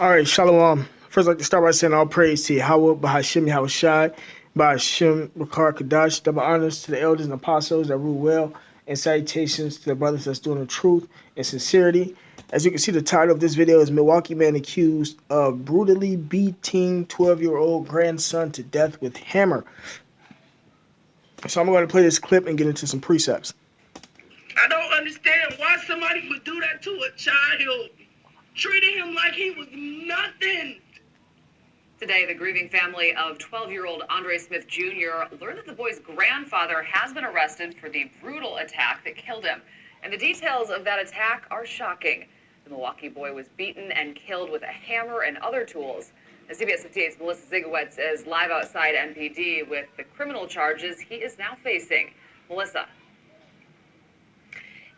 All right, Shalom. First, I'd like to start by saying all praise to Yahweh, Bahashim Yahushai, Bahashim Rakar Kadash, double honors to the elders and apostles that rule well, and salutations to the brothers that's doing the truth and sincerity. As you can see, the title of this video is Milwaukee man accused of brutally beating 12-year-old grandson to death with hammer. So I'm going to play this clip and get into some precepts. I don't understand why somebody would do that to a child, treating him like he was nothing. Today, the grieving family of 12-year-old Andre Smith Jr. learned that the boy's grandfather has been arrested for the brutal attack that killed him. And the details of that attack are shocking. The Milwaukee boy was beaten and killed with a hammer and other tools. As CBS 58's Melissa Zigowitz is live outside MPD with the criminal charges he is now facing. Melissa.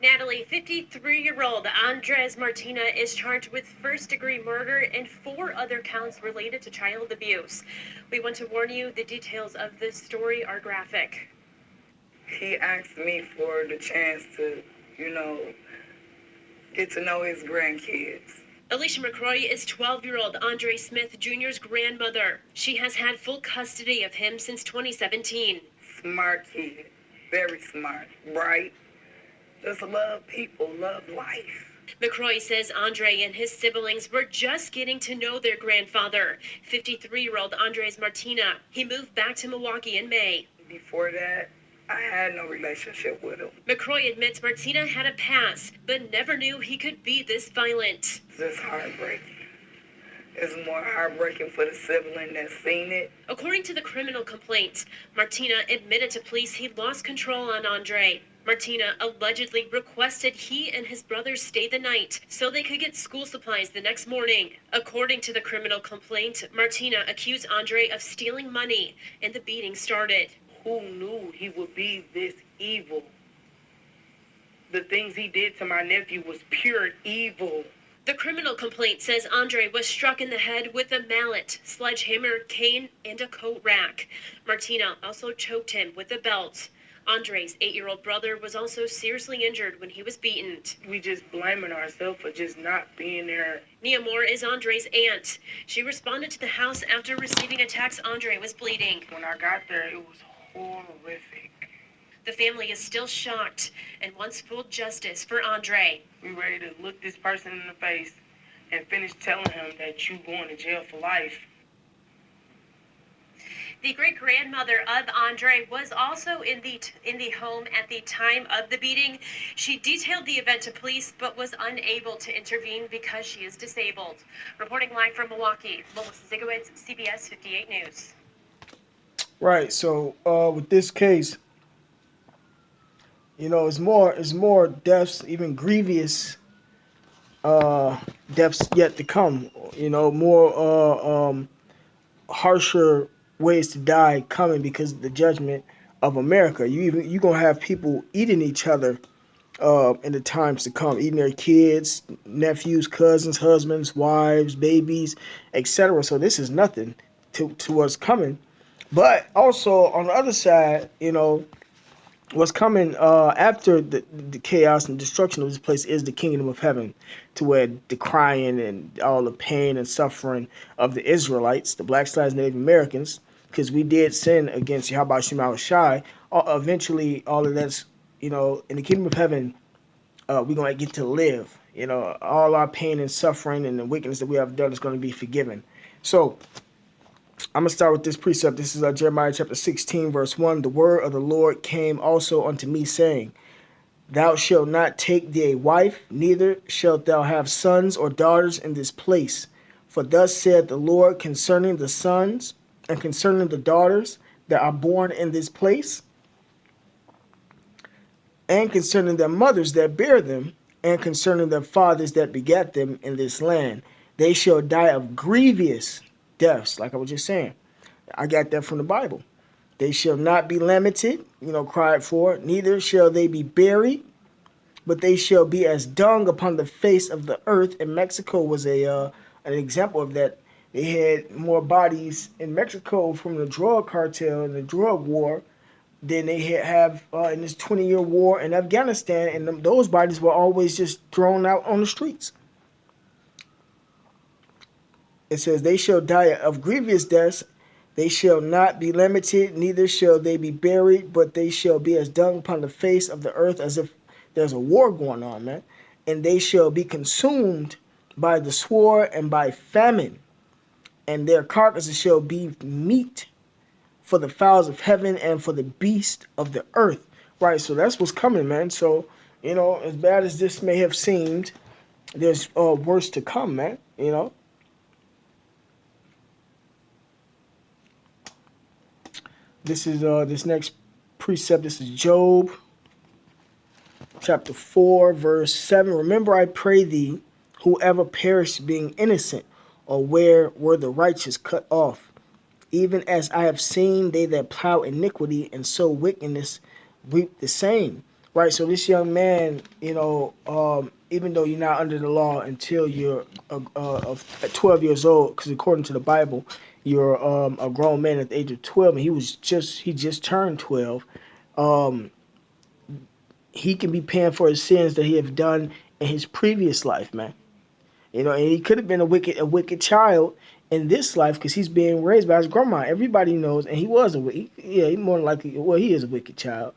Natalie, 53-year-old Andres Martina is charged with first-degree murder and 4 other counts related to child abuse. We want to warn you, the details of this story are graphic. He asked me for the chance to, get to know his grandkids. Alicia McCroy is 12-year-old Andre Smith Jr.'s grandmother. She has had full custody of him since 2017. Smart kid, very smart, bright. Just love people, love life. McCroy says Andre and his siblings were just getting to know their grandfather, 53-year-old Andres Martina. He moved back to Milwaukee in May. Before that, I had no relationship with him. McCroy admits Martina had a past, but never knew he could be this violent. It's just heartbreaking. It's more heartbreaking for the sibling that's seen it. According to the criminal complaint, Martina admitted to police he lost control on Andre. Martina allegedly requested he and his brothers stay the night so they could get school supplies the next morning. According to the criminal complaint, Martina accused Andre of stealing money, and the beating started. Who knew he would be this evil? The things he did to my nephew was pure evil. The criminal complaint says Andre was struck in the head with a mallet, sledgehammer, cane, and a coat rack. Martina also choked him with a belt. Andre's 8-year-old brother was also seriously injured when he was beaten. We just blaming ourselves for just not being there. Nia Moore is Andre's aunt. She responded to the house after receiving a text Andre was bleeding. When I got there, it was horrific. The family is still shocked and wants full justice for Andre. We ready to look this person in the face and finish telling him that you going to jail for life. The great-grandmother of Andre was also in the home at the time of the beating. She detailed the event to police, but was unable to intervene because she is disabled. Reporting live from Milwaukee, Melissa Zigowitz, CBS 58 News. Right. So with this case, it's more deaths, even grievous deaths yet to come. More harsher ways to die coming because of the judgment of America. You gonna have people eating each other in the times to come, eating their kids, nephews, cousins, husbands, wives, babies, etc. So this is nothing to what's coming. But also on the other side, what's coming after the chaos and destruction of this place is the kingdom of heaven, to where the crying and all the pain and suffering of the Israelites, the Black Native Americans, because we did sin against Yahweh Shema Shai. Eventually, all of that's, in the kingdom of heaven, we're going to get to live. All our pain and suffering and the wickedness that we have done is going to be forgiven. So, I'm going to start with this precept. This is Jeremiah chapter 16, verse 1. The word of the Lord came also unto me, saying, Thou shalt not take thee a wife, neither shalt thou have sons or daughters in this place. For thus said the Lord concerning the sons and concerning the daughters that are born in this place, and concerning their mothers that bear them, and concerning their fathers that begat them in this land. They shall die of grievous deaths, like I was just saying. I got that from the Bible. They shall not be lamented, cried for, neither shall they be buried, but they shall be as dung upon the face of the earth. And Mexico was an example of that. They had more bodies in Mexico from the drug cartel and the drug war than they have in this 20-year war in Afghanistan. And those bodies were always just thrown out on the streets. It says, they shall die of grievous deaths. They shall not be limited, neither shall they be buried, but they shall be as dung upon the face of the earth, as if there's a war going on, man. And they shall be consumed by the sword and by famine, and their carcasses shall be meat for the fowls of heaven and for the beast of the earth. Right, so that's what's coming, man. So, as bad as this may have seemed, there's worse to come, man. This is this next precept. This is Job chapter 4, verse 7. Remember, I pray thee, whoever perished being innocent, or where were the righteous cut off? Even as I have seen, they that plow iniquity and sow wickedness reap the same. Right. So this young man, even though you're not under the law until you're 12 years old, because according to the Bible, you're a grown man at the age of 12, and he just turned 12. Um, he can be paying for his sins that he have done in his previous life, man. And he could have been a wicked child in this life because he's being raised by his grandma. Everybody knows, and he was he more than likely, well, he is a wicked child,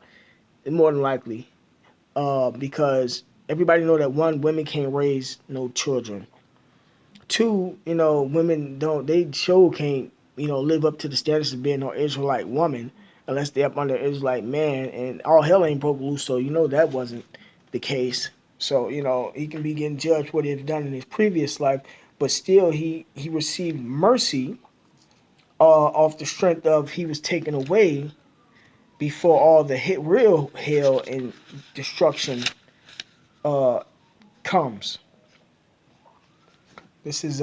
more than likely, because everybody know that one, women can't raise no children. Two, women they can't, live up to the status of being an Israelite woman unless they're up under Israelite man, and all hell ain't broke loose, so that wasn't the case. So, he can be getting judged for what he had done in his previous life, but still he received mercy off the strength of he was taken away before all the real hell and destruction uh, comes. This is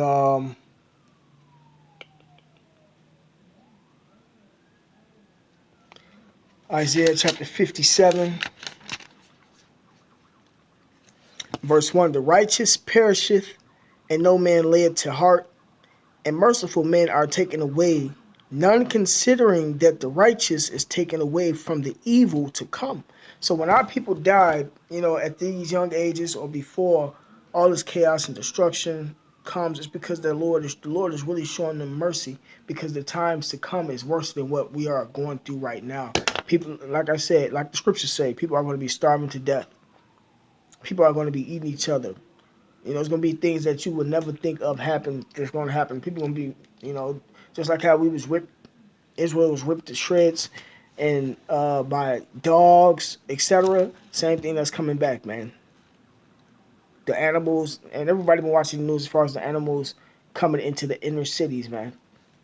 Isaiah chapter 57, verse 1. The righteous perisheth, and no man layeth to heart, and merciful men are taken away, none considering that the righteous is taken away from the evil to come. So when our people died, at these young ages or before all this chaos and destruction comes, it's because the Lord is really showing them mercy, because the times to come is worse than what we are going through right now. People, like I said, like the scriptures say, people are going to be starving to death. People are going to be eating each other. It's going to be things that you would never think of happen. That's going to happen. People going to be, just like how Israel was ripped to shreds and by dogs, etc. Same thing that's coming back, man. The animals, and everybody been watching the news as far as the animals coming into the inner cities, man.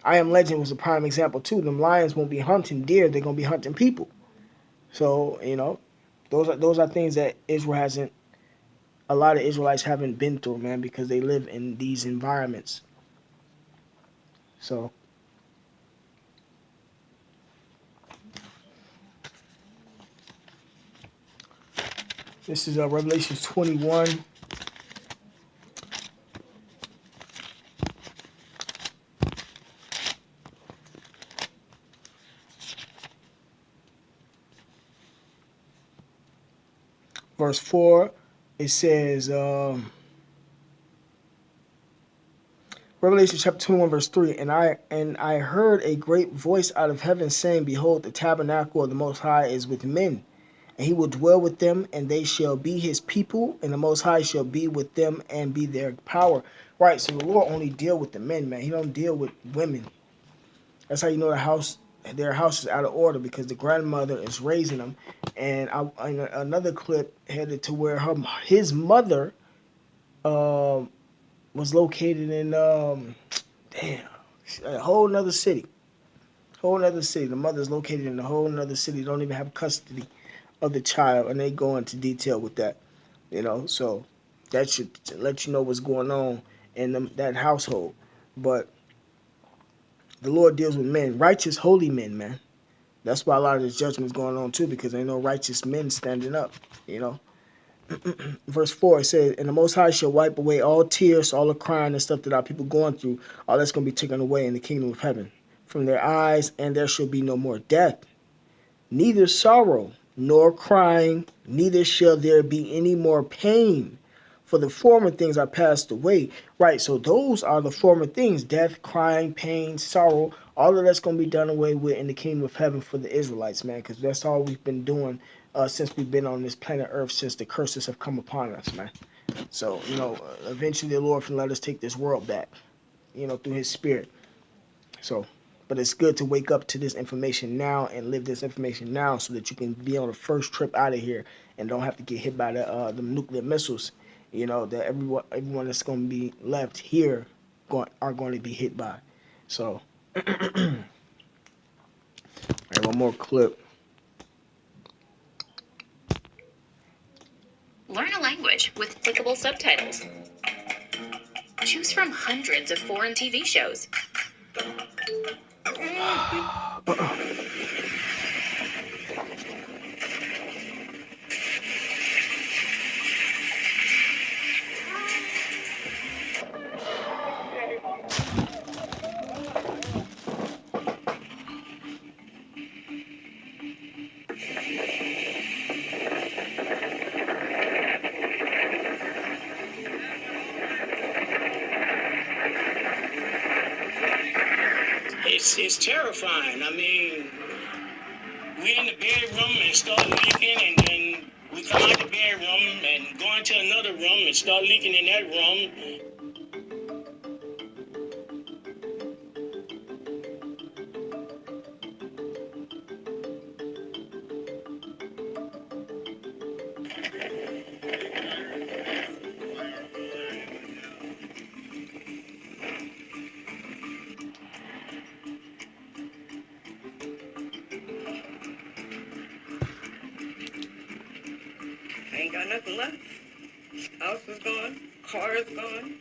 I Am Legend was a prime example too. Them lions won't be hunting deer; they're gonna be hunting people. So those are things that Israel hasn't. A lot of Israelites haven't been through, man, because they live in these environments. So this is Revelation 21. Verse 4, it says, Revelation chapter 21, verse 3, and I heard a great voice out of heaven saying, behold, the tabernacle of the Most High is with men, and he will dwell with them, and they shall be his people, and the Most High shall be with them and be their power. Right, so the Lord only deal with the men, man. He don't deal with women. That's how you know their house is out of order, because the grandmother is raising them. And in another clip headed to where his mother was located in a whole nother city. Whole nother city. The mother's located in a whole nother city. They don't even have custody of the child, and they go into detail with that. So that should let you know what's going on in that household. But the Lord deals with men, righteous, holy men, man. That's why a lot of this judgment is going on too, because ain't no righteous men standing up. Verse 4, it says, and the Most High shall wipe away all tears, all the crying and stuff that our people going through. All that's going to be taken away in the kingdom of heaven from their eyes, and there shall be no more death, neither sorrow, nor crying, neither shall there be any more pain, For the former things are passed away. Right, so those are the former things: death, crying, pain, sorrow. All of that's going to be done away with in the kingdom of heaven for the Israelites, man, because that's all we've been doing since we've been on this planet Earth, since the curses have come upon us, man. So, eventually the Lord can let us take this world back, through his spirit. So, but it's good to wake up to this information now and live this information now so that you can be on the first trip out of here and don't have to get hit by the nuclear missiles, that everyone that's going to be left here are going to be hit by. So, all right, one more clip. Learn a language with clickable subtitles. Choose from hundreds of foreign TV shows. It's terrifying. I mean, we in the bedroom and start leaking, and then we come out the bedroom and go into another room and start leaking in that room. Ain't got nothing left. House is gone. Car is gone.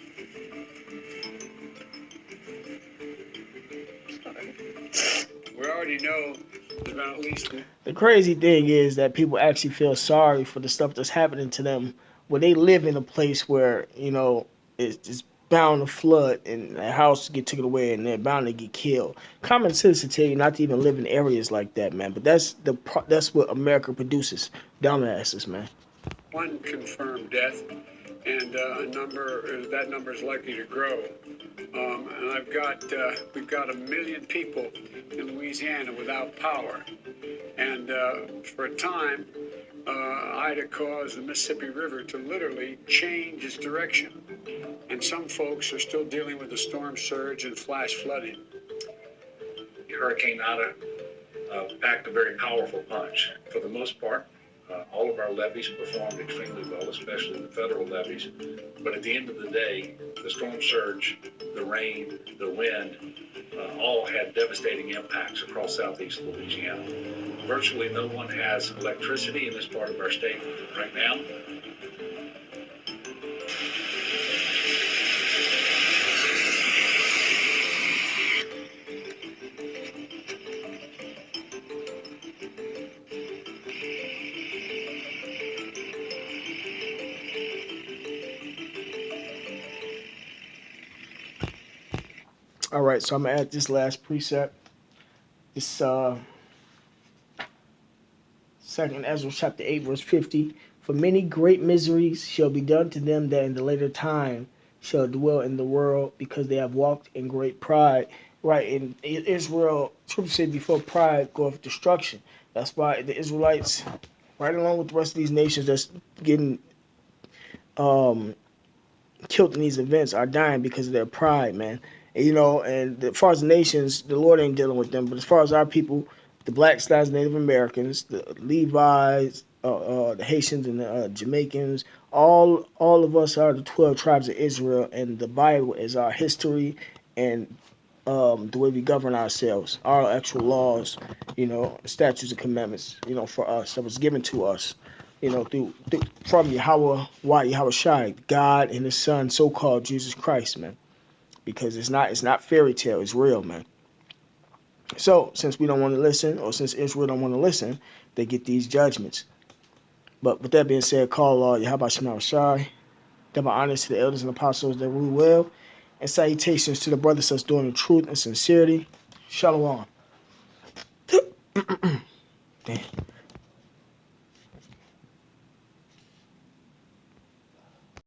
We already know about at least. The crazy thing is that people actually feel sorry for the stuff that's happening to them when they live in a place where, it's bound to flood and their house get taken away and they're bound to get killed. Common sense to tell you not to even live in areas like that, man. But that's what America produces, dumbasses, man. One confirmed death, and that number is likely to grow. And we've got 1 million people in Louisiana without power, and for a time, Ida caused the Mississippi River to literally change its direction, and some folks are still dealing with the storm surge and flash flooding. Hurricane Ida packed a very powerful punch. For the most part, all of our levees performed extremely well, especially the federal levees. But at the end of the day, the storm surge, the rain, the wind, all had devastating impacts across southeast Louisiana. Virtually no one has electricity in this part of our state right now. All right, so I'm gonna add this last precept. This Second Ezra chapter 8 verse 50. For many great miseries shall be done to them that in the later time shall dwell in the world, because they have walked in great pride. Right, in Israel, scripture said before pride goeth destruction. That's why the Israelites, right along with the rest of these nations that's getting um killed in these events, are dying because of their pride, man. And as far as the nations, the Lord ain't dealing with them. But as far as our people, the blacks, Native Americans, the Levites, the Haitians, and the Jamaicans, all of us are the 12 tribes of Israel, and the Bible is our history and the way we govern ourselves, our actual laws, statutes and commandments, for us that was given to us, through from Yahweh, Yahweh Shai, God and His Son, so-called Jesus Christ, man. Because it's not fairy tale, it's real, man. So since we don't want to listen, or since Israel don't want to listen, they get these judgments. But with that being said, call Yahweh Shai Shai. Double honors to the elders and apostles that rule well, and salutations to the brothers that's doing the truth and sincerity. Shalom.